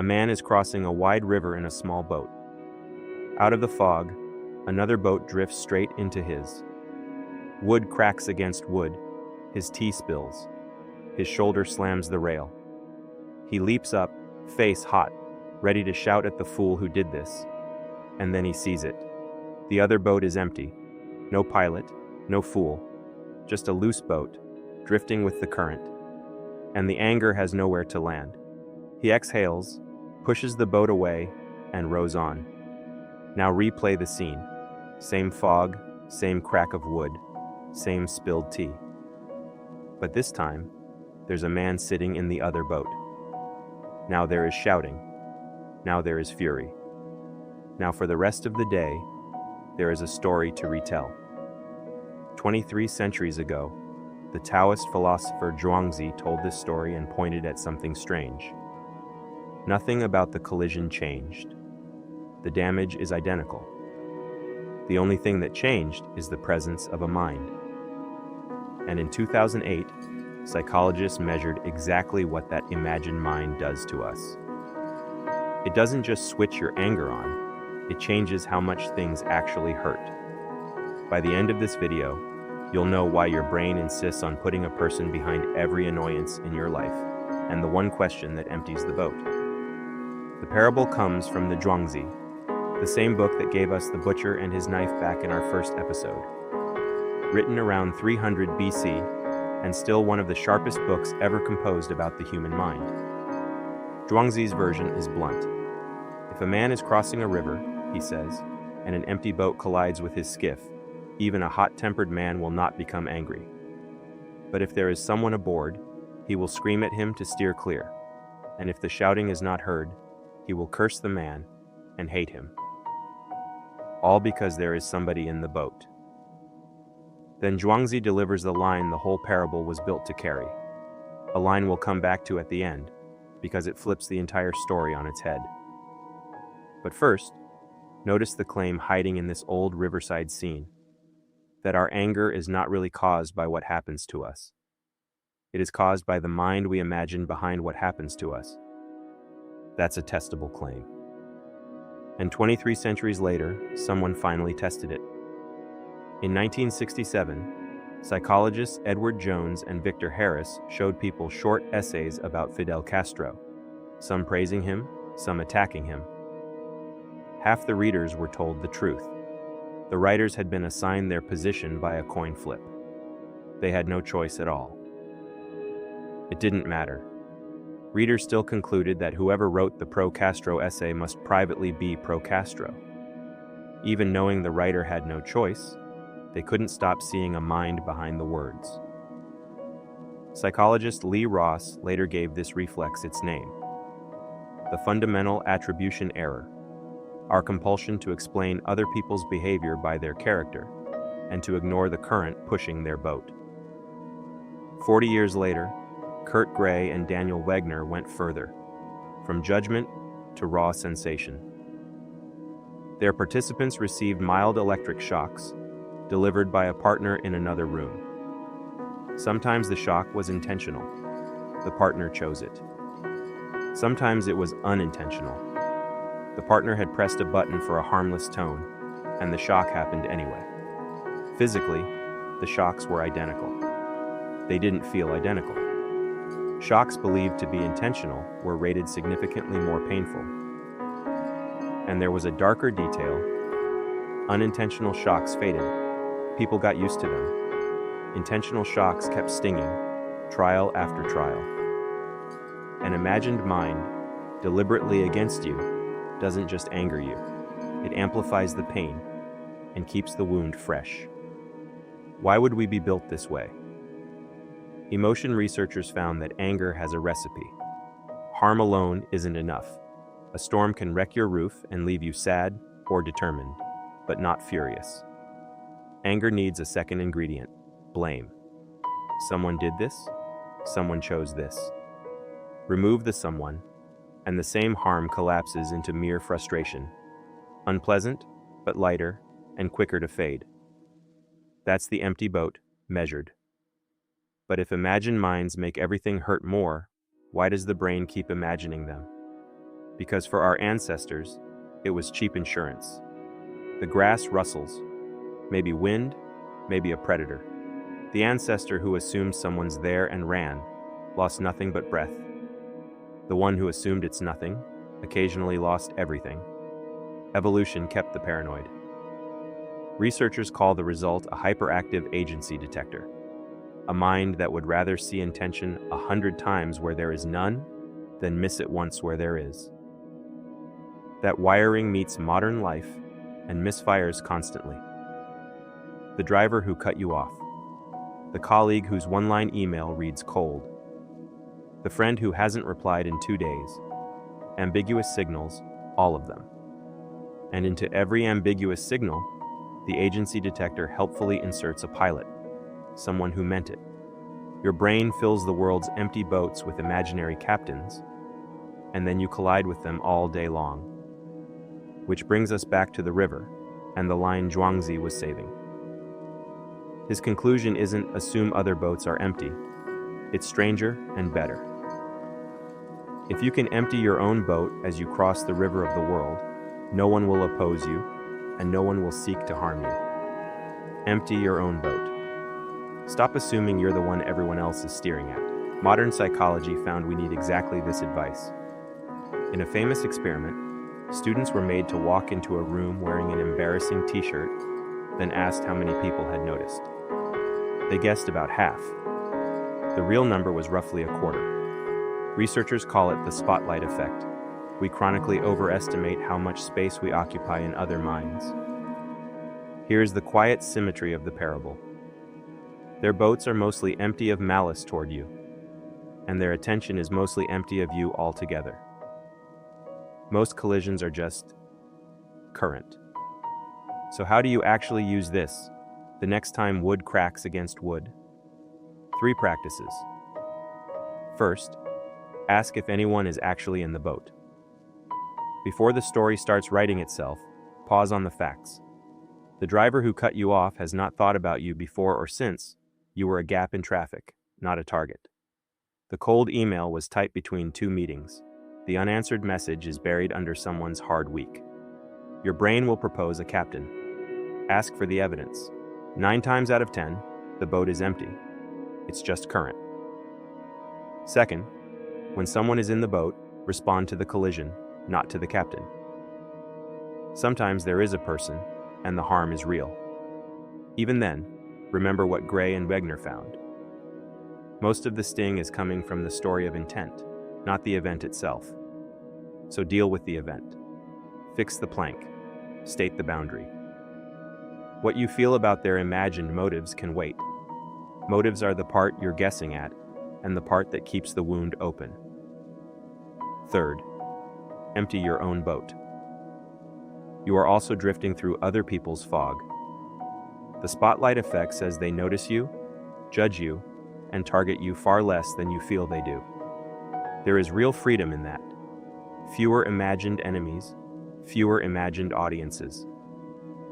A man is crossing a wide river in a small boat. Out of the fog, another boat drifts straight into his. Wood cracks against wood. His tea spills. His shoulder slams the rail. He leaps up, face hot, ready to shout at the fool who did this. And then he sees it. The other boat is empty. No pilot, no fool. Just a loose boat, drifting with the current. And the anger has nowhere to land. He exhales, pushes the boat away, and rows on. Now replay the scene. Same fog, same crack of wood, same spilled tea. But this time, there's a man sitting in the other boat. Now there is shouting. Now there is fury. Now for the rest of the day, there is a story to retell. 23 centuries ago, the Taoist philosopher Zhuangzi told this story and pointed at something strange. Nothing about the collision changed. The damage is identical. The only thing that changed is the presence of a mind. And in 2008, psychologists measured exactly what that imagined mind does to us. It doesn't just switch your anger on, it changes how much things actually hurt. By the end of this video, you'll know why your brain insists on putting a person behind every annoyance in your life, and the one question that empties the boat. The parable comes from the Zhuangzi, the same book that gave us the butcher and his knife back in our first episode. Written around 300 BC, and still one of the sharpest books ever composed about the human mind. Zhuangzi's version is blunt. If a man is crossing a river, he says, and an empty boat collides with his skiff, even a hot-tempered man will not become angry. But if there is someone aboard, he will scream at him to steer clear, and if the shouting is not heard, he will curse the man and hate him. All because there is somebody in the boat. Then Zhuangzi delivers the line the whole parable was built to carry. A line we'll come back to at the end, because it flips the entire story on its head. But first, notice the claim hiding in this old riverside scene, that our anger is not really caused by what happens to us. It is caused by the mind we imagine behind what happens to us. That's a testable claim. And 23 centuries later, someone finally tested it. In 1967, psychologists Edward Jones and Victor Harris showed people short essays about Fidel Castro, some praising him, some attacking him. Half the readers were told the truth. The writers had been assigned their position by a coin flip. They had no choice at all. It didn't matter. Readers still concluded that whoever wrote the pro-Castro essay must privately be pro-Castro. Even knowing the writer had no choice, they couldn't stop seeing a mind behind the words. Psychologist Lee Ross later gave this reflex its name: the fundamental attribution error, our compulsion to explain other people's behavior by their character, and to ignore the current pushing their boat. 40 years later, Kurt Gray and Daniel Wegner went further, from judgment to raw sensation. Their participants received mild electric shocks, delivered by a partner in another room. Sometimes the shock was intentional. The partner chose it. Sometimes it was unintentional. The partner had pressed a button for a harmless tone, and the shock happened anyway. Physically, the shocks were identical. They didn't feel identical. Shocks believed to be intentional were rated significantly more painful. And there was a darker detail. Unintentional shocks faded. People got used to them. Intentional shocks kept stinging, trial after trial. An imagined mind, deliberately against you, doesn't just anger you. It amplifies the pain and keeps the wound fresh. Why would we be built this way? Emotion researchers found that anger has a recipe. Harm alone isn't enough. A storm can wreck your roof and leave you sad or determined, but not furious. Anger needs a second ingredient: blame. Someone did this, someone chose this. Remove the someone, and the same harm collapses into mere frustration. Unpleasant, but lighter and quicker to fade. That's the empty boat, measured. But if imagined minds make everything hurt more, why does the brain keep imagining them? because for our ancestors, it was cheap insurance. The grass rustles. Maybe wind, maybe a predator. The ancestor who assumed someone's there and ran lost nothing but breath. The one who assumed it's nothing occasionally lost everything. Evolution kept the paranoid. Researchers call the result a hyperactive agency detector, a mind that would rather see intention 100 times where there is none than miss it once where there is. That wiring meets modern life and misfires constantly. The driver who cut you off. The colleague whose one-line email reads cold. The friend who hasn't replied in 2 days. Ambiguous signals, all of them. And into every ambiguous signal, the agency detector helpfully inserts a pilot, someone who meant it. Your brain fills the world's empty boats with imaginary captains, and then you collide with them all day long. Which brings us back to the river and the line Zhuangzi was saving. His conclusion isn't assume other boats are empty. It's stranger and better. If you can empty your own boat as you cross the river of the world, no one will oppose you, and no one will seek to harm you. Empty your own boat. Stop assuming you're the one everyone else is steering at. Modern psychology found we need exactly this advice. In a famous experiment, students were made to walk into a room wearing an embarrassing t-shirt, then asked how many people had noticed. They guessed about half. The real number was roughly a quarter. Researchers call it the spotlight effect. We chronically overestimate how much space we occupy in other minds. Here's the quiet symmetry of the parable. Their boats are mostly empty of malice toward you, and their attention is mostly empty of you altogether. Most collisions are just current. So how do you actually use this the next time wood cracks against wood? 3 practices. First, ask if anyone is actually in the boat. Before the story starts writing itself, pause on the facts. The driver who cut you off has not thought about you before or since. You were a gap in traffic, not a target. The cold email was typed between 2 meetings. The unanswered message is buried under someone's hard week. Your brain will propose a captain. Ask for the evidence. 9 times out of 10, the boat is empty. It's just current. Second, when someone is in the boat, respond to the collision, not to the captain. Sometimes there is a person, and the harm is real. Even then, remember what Gray and Wegner found. Most of the sting is coming from the story of intent, not the event itself. So deal with the event. Fix the plank. State the boundary. What you feel about their imagined motives can wait. Motives are the part you're guessing at, and the part that keeps the wound open. Third, empty your own boat. You are also drifting through other people's fog. The spotlight effect says they notice you, judge you, and target you far less than you feel they do. There is real freedom in that. Fewer imagined enemies, fewer imagined audiences,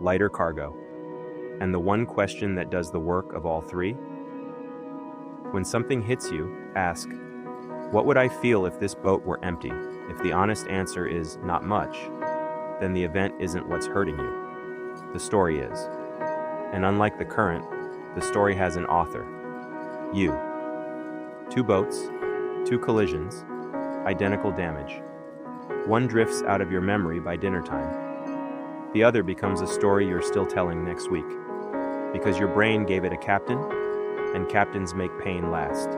lighter cargo. And the one question that does the work of all 3? When something hits you, ask, what would I feel if this boat were empty? If the honest answer is not much, then the event isn't what's hurting you. The story is. And unlike the current, the story has an author. You. 2 boats, 2 collisions, identical damage. One drifts out of your memory by dinner time. The other becomes a story you're still telling next week. Because your brain gave it a captain, and captains make pain last.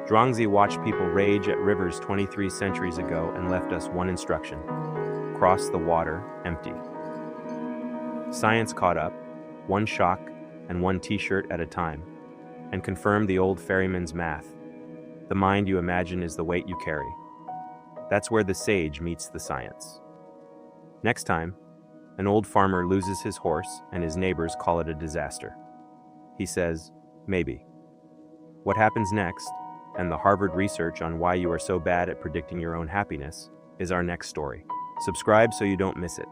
Zhuangzi watched people rage at rivers 23 centuries ago and left us one instruction: cross the water empty. Science caught up, 1 shock and 1 t-shirt at a time, and confirmed the old ferryman's math. The mind you imagine is the weight you carry. That's where the sage meets the science. Next time, an old farmer loses his horse and his neighbors call it a disaster. He says, maybe. What happens next, and the Harvard research on why you are so bad at predicting your own happiness, is our next story. Subscribe so you don't miss it.